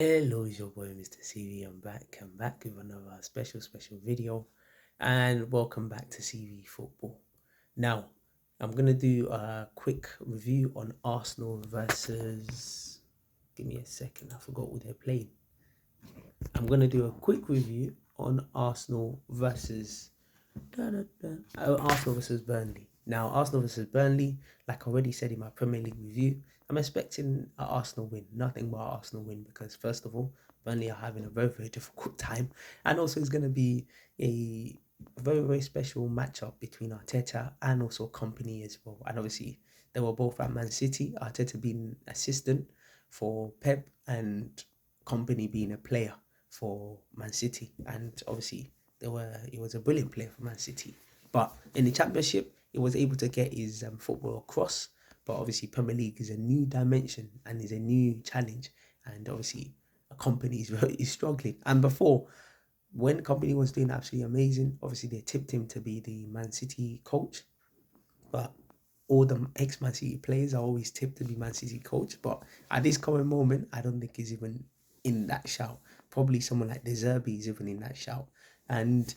Hello, it's your boy Mr. CV. I'm back with another special video, and welcome back to CV Football. Now, I'm gonna do a quick review on Arsenal versus. Give me a second, I forgot who they're playing. I'm gonna do a quick review on Arsenal versus Burnley. Now, Arsenal versus Burnley, like I already said in my Premier League review, I'm expecting an Arsenal win, nothing but Arsenal win, because first of all, Burnley are having a very difficult time, and also it's going to be a very special matchup between Arteta and also Company as well. And obviously, they were both at Man City. Arteta being assistant for Pep and Company being a player for Man City, and obviously he was a brilliant player for Man City. But in the Championship, he was able to get his football across. But obviously, Premier League is a new dimension and is a new challenge. And obviously, a company is struggling. And before, when company was doing absolutely amazing, obviously they tipped him to be the Man City coach. But all the ex-Man City players are always tipped to be Man City coach. But at this current moment, I don't think he's even in that shout. Probably someone like De Zerbi is even in that shout. And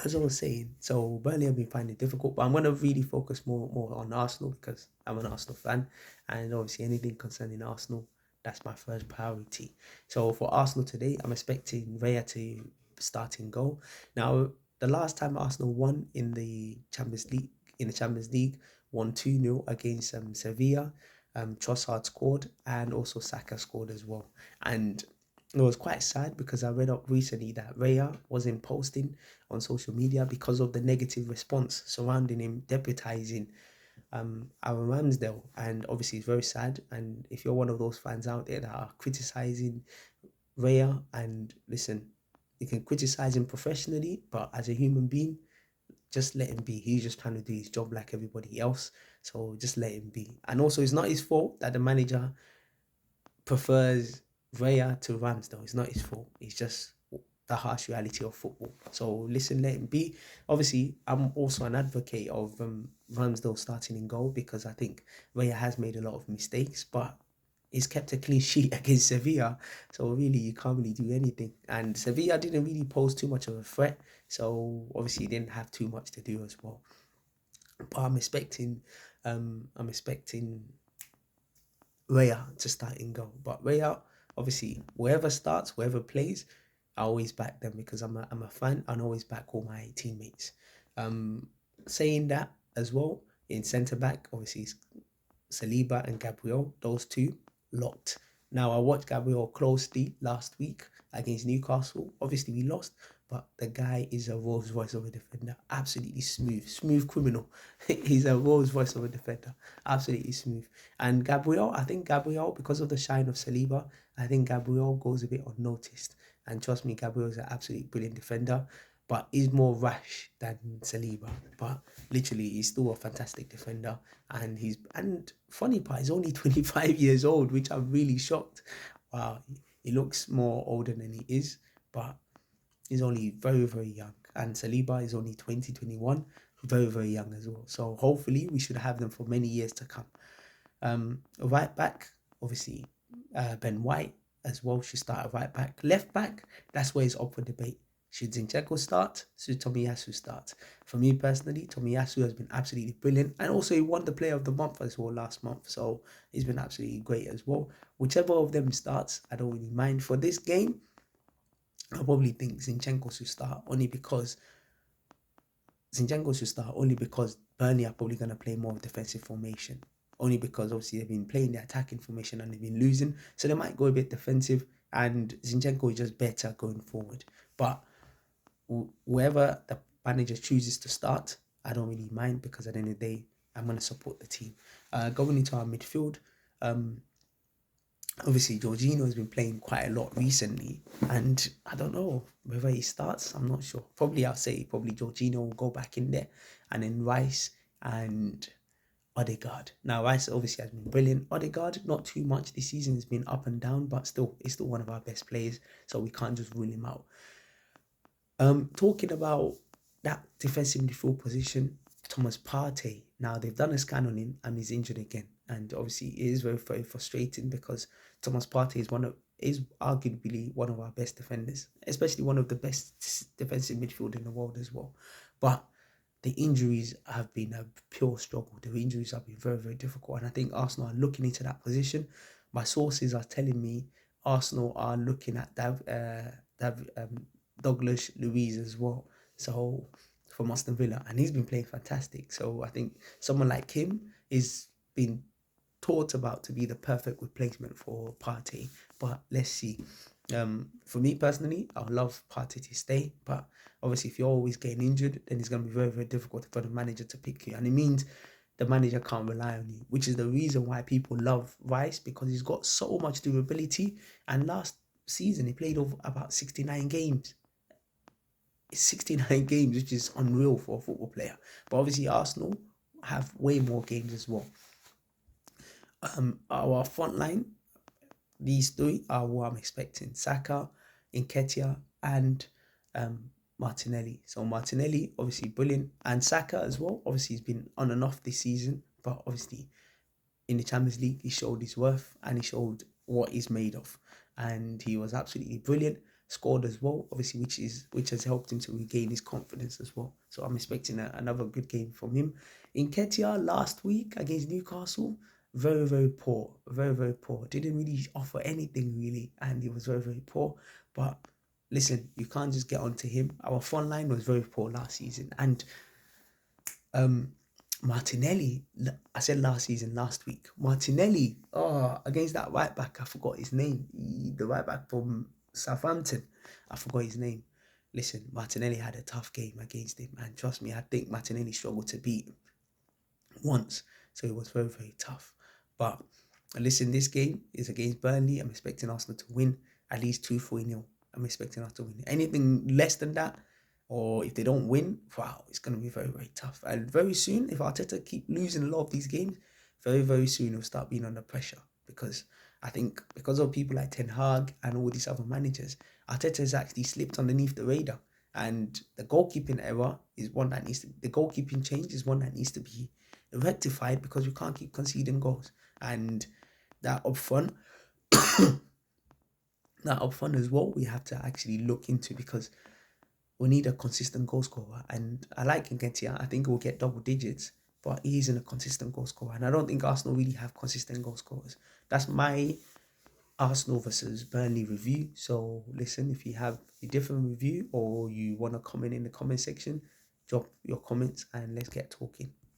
as I was saying, so Burnley have been finding it difficult, but I'm going to really focus more on Arsenal because I'm an Arsenal fan, and obviously anything concerning Arsenal, that's my first priority. So for Arsenal today, I'm expecting Raya to start in goal. Now, the last time Arsenal won in the Champions League, won 2-0 against Sevilla. Trossard scored and also Saka scored as well. And it was quite sad because I read up recently that Raya wasn't posting on social media because of the negative response surrounding him deputizing Aaron Ramsdale. And obviously, it's very sad. And if you're one of those fans out there that are criticizing Raya, and listen, you can criticize him professionally, but as a human being, just let him be. He's just trying to do his job like everybody else. So just let him be. And also, it's not his fault that the manager prefers Raya to Ramsdale. It's not his fault. It's just the harsh reality of football. So listen, let him be. Obviously, I'm also an advocate of Ramsdale starting in goal because I think Raya has made a lot of mistakes, but he's kept a clean sheet against Sevilla. So really, you can't really do anything. And Sevilla didn't really pose too much of a threat. So obviously, he didn't have too much to do as well. But I'm expecting Raya to start in goal. But Raya, obviously, whoever starts, whoever plays, I always back them because I'm a fan and always back all my teammates. Um, Saying that as well, in centre back, obviously, it's Saliba and Gabriel, those two locked. Now I watched Gabriel closely last week against Newcastle. Obviously we lost, but the guy is a Rolls Royce of a defender. Absolutely smooth criminal. He's a Rolls Royce of a defender. Absolutely smooth. And Gabriel, I think Gabriel, because of the shine of Saliba, I think Gabriel goes a bit unnoticed. And trust me, Gabriel is an absolutely brilliant defender, but he's more rash than Saliba. But literally, he's still a fantastic defender. And funny part, he's only 25 years old, which I'm really shocked. Wow, he looks more older than he is, but he's only very young. And Saliba is only 2021, very young as well. So hopefully we should have them for many years to come. Right back, obviously, Ben White as well should start at right back. Left back, that's where it's up for debate. Should Zinchenko start? Should Tomiyasu start? For me personally, Tomiyasu has been absolutely brilliant. And also he won the player of the month as well last month. So he's been absolutely great as well. Whichever of them starts, I don't really mind. For this game, I probably think Zinchenko should start only because Burnley are probably going to play more defensive formation. Only because obviously they've been playing the attacking formation and they've been losing. So they might go a bit defensive and Zinchenko is just better going forward. But whoever the manager chooses to start, I don't really mind because at the end of the day, I'm going to support the team. Going into our midfield, obviously Jorginho has been playing quite a lot recently, and I don't know whether he starts. I'm not sure. I'll say probably Jorginho will go back in there, and then Rice and Odegaard. Now Rice obviously has been brilliant. Odegaard not too much this season, has been up and down, but still he's still one of our best players, so we can't just rule him out. Talking about that defensive midfield position, Thomas Partey. Now they've done a scan on him and he's injured again. And obviously it is very frustrating because Thomas Partey is is arguably one of our best defenders, especially one of the best defensive midfield in the world as well. But the injuries have been a pure struggle. The injuries have been very, very difficult. And I think Arsenal are looking into that position. My sources are telling me Arsenal are looking at Douglas Luiz as well. So from Aston Villa. And he's been playing fantastic. So I think someone like him is been talked about to be the perfect replacement for Partey. But let's see. For me personally, I would love Partey to stay, but obviously if you're always getting injured, then it's going to be very, very difficult for the manager to pick you. And it means the manager can't rely on you, which is the reason why people love Rice, because he's got so much durability. And last season, he played over about 69 games. It's 69 games, which is unreal for a football player. But obviously Arsenal have way more games as well. Our front line, these three are what I'm expecting: Saka, Nketiah, and Martinelli. So Martinelli, obviously brilliant, and Saka as well. Obviously, he's been on and off this season, but obviously in the Champions League, he showed his worth and he showed what he's made of, and he was absolutely brilliant. Scored as well, obviously, which has helped him to regain his confidence as well. So I'm expecting another good game from him. Nketiah last week against Newcastle, very, very poor, very, very poor. Didn't really offer anything really, and he was very, very poor. But listen, you can't just get onto him. Our front line was very poor last season, and Martinelli, I said last week. Martinelli, against that right back, I forgot his name. The right back from Southampton, I forgot his name. Listen, Martinelli had a tough game against him, and trust me, I think Martinelli struggled to beat him once, so it was very, very tough. But listen, this game is against Burnley. I'm expecting Arsenal to win at least 2-3-0. I'm expecting us to win. Anything less than that, or if they don't win, wow, it's going to be very, very tough. And very soon, if Arteta keep losing a lot of these games, very, very soon he'll start being under pressure. Because I think because of people like Ten Hag and all these other managers, Arteta has actually slipped underneath the radar. And the goalkeeping error is one that the goalkeeping change is one that needs to be rectified, because we can't keep conceding goals. And that up front, as well, we have to actually look into, because we need a consistent goal scorer. And I like Nketiah. I think we'll get double digits, but he isn't a consistent goal scorer. And I don't think Arsenal really have consistent goal scorers. That's my Arsenal versus Burnley review. So listen, if you have a different review or you want to comment in the comment section, drop your comments and let's get talking.